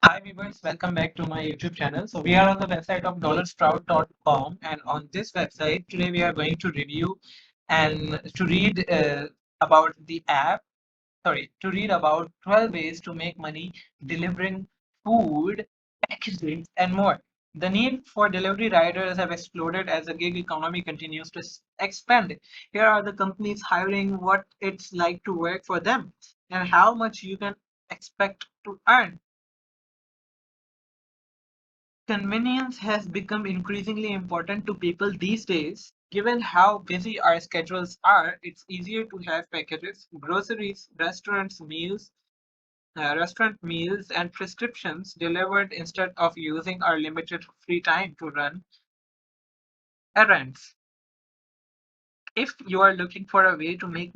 Hi viewers, welcome back to my YouTube channel. So we are on the website of dollarsprout.com, and on this website today we are going to review and to read about the app, to read about 12 ways to make money delivering food, packaging and more. The need for delivery riders have exploded as the gig economy continues to expand. Here are the companies hiring, what it's like to work for them, and how much you can expect to earn. Convenience has become increasingly important to people these days. Given how busy our schedules are, it's easier to have packages, groceries, restaurant meals, and prescriptions delivered instead of using our limited free time to run errands. If you are looking for a way to make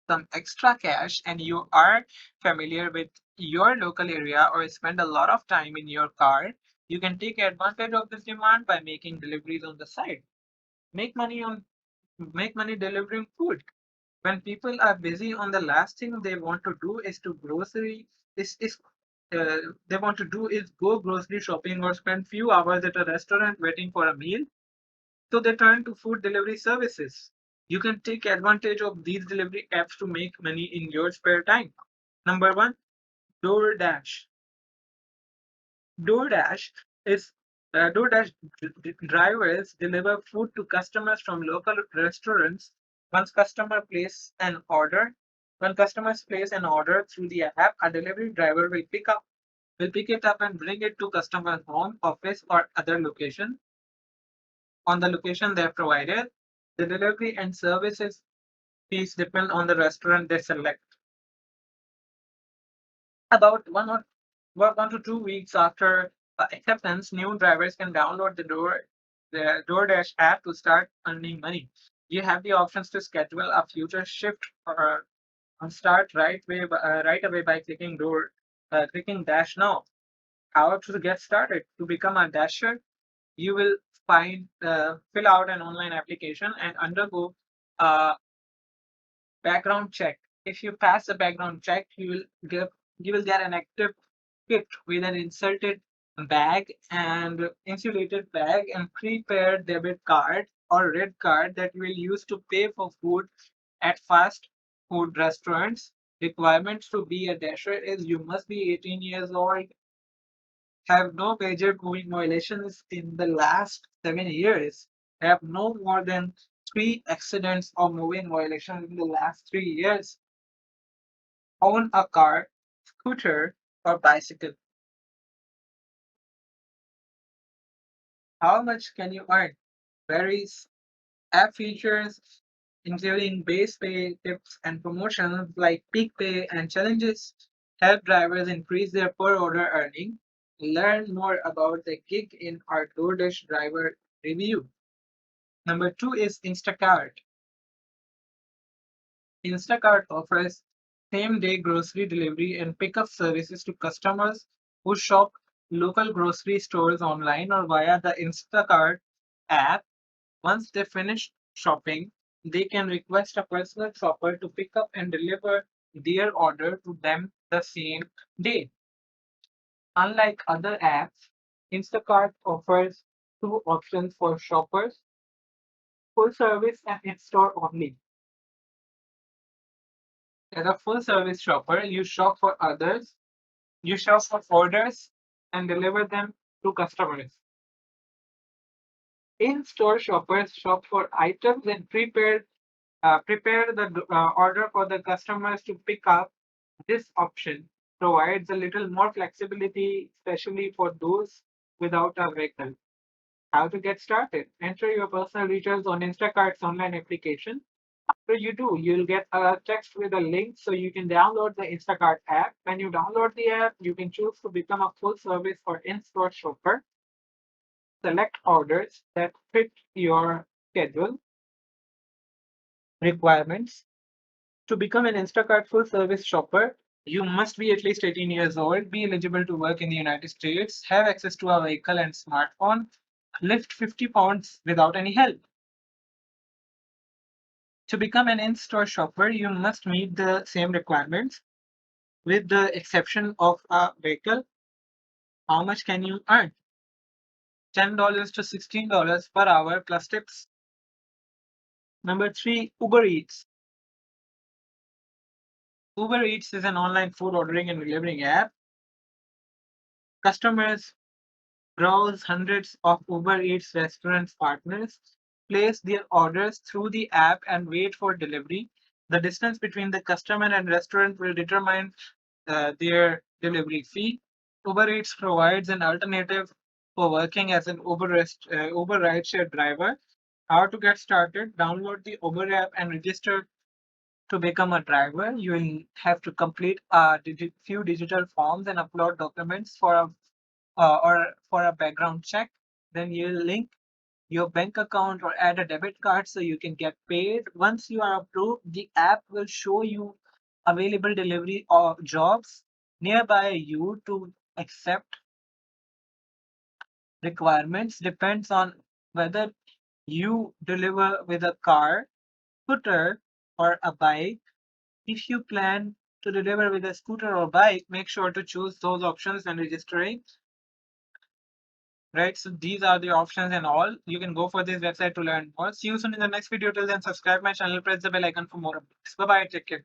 some extra cash and you are familiar with your local area or spend a lot of time in your car, you can take advantage of this demand by making deliveries on the side. Make money on Make money delivering food. When people are busy, on the last thing they want to do is to grocery is they want to do is go grocery shopping or spend few hours at a restaurant waiting for a meal. So they turn to food delivery services. You can take advantage of these delivery apps to make money in your spare time. Number one, DoorDash. DoorDash is DoorDash drivers deliver food to customers from local restaurants. Once customer place an order, when customers place an order through the app, a delivery driver will pick it up and bring it to customer's home, office, or other location on the location they have provided. The delivery and services fees depend on the restaurant they select. About 1 to 2 weeks after acceptance, new drivers can download the DoorDash app to start earning money. You have the options to schedule a future shift or start right away by clicking Dash Now. How to get started? To become a Dasher, you will fill out an online application and undergo a background check. If you pass the background check, you will get an active kit with an inserted bag and insulated bag and prepared debit card or red card that you will use to pay for food at fast food restaurants. Requirements to be a dasher is you must be 18 years old, have no major moving violations in the last 7 years, have no more than three accidents or moving violations in the last 3 years, own a car, scooter, or bicycle. How much can you earn? Varies. App features, including base pay, tips, and promotions like peak pay and challenges, help drivers increase their per order earning. Learn more about the gig in our DoorDash driver review. Number two is Instacart. Instacart offers same day grocery delivery and pickup services to customers who shop local grocery stores online or via the Instacart app. Once they finish shopping, they can request a personal shopper to pick up and deliver their order to them the same day. Unlike other apps, Instacart offers two options for shoppers: full service and in store only. As a full service shopper, you shop for orders and deliver them to customers. In store shoppers shop for items and prepare the order for the customers to pick up. This option provides a little more flexibility, especially for those without a vehicle. How to get started? Enter your personal details on Instacart's online application. After you do, you'll get a text with a link so you can download the Instacart app. When you download the app, you can choose to become a full service or in store shopper. Select orders that fit your schedule requirements. To become an Instacart full service shopper, you must be at least 18 years old, be eligible to work in the United States, have access to a vehicle and smartphone, lift 50 pounds without any help. To become an in store shopper, you must meet the same requirements with the exception of a vehicle. How much can you earn? $10 to $16 per hour plus tips. Number three, Uber Eats. Uber Eats is an online food ordering and delivering app. Customers browse hundreds of Uber Eats restaurant partners, place their orders through the app, and wait for delivery. The distance between the customer and restaurant will determine their delivery fee. Uber Eats provides an alternative for working as an Uber rideshare driver. How to get started? Download the Uber app and register to become a driver. You will have to complete a few digital forms and upload documents or for a background check. Then you'll link your bank account or add a debit card so you can get paid. Once you are approved, the app will show you available delivery or jobs nearby you to accept. Requirements depends on whether you deliver with a car, scooter, or a bike. If you plan to deliver with a scooter or bike, make sure to choose those options when registering. Right, so these are the options and all. You can go for this website to learn more. See you soon in the next video. Till then, subscribe my channel, press the bell icon for more updates. Bye bye. Take care.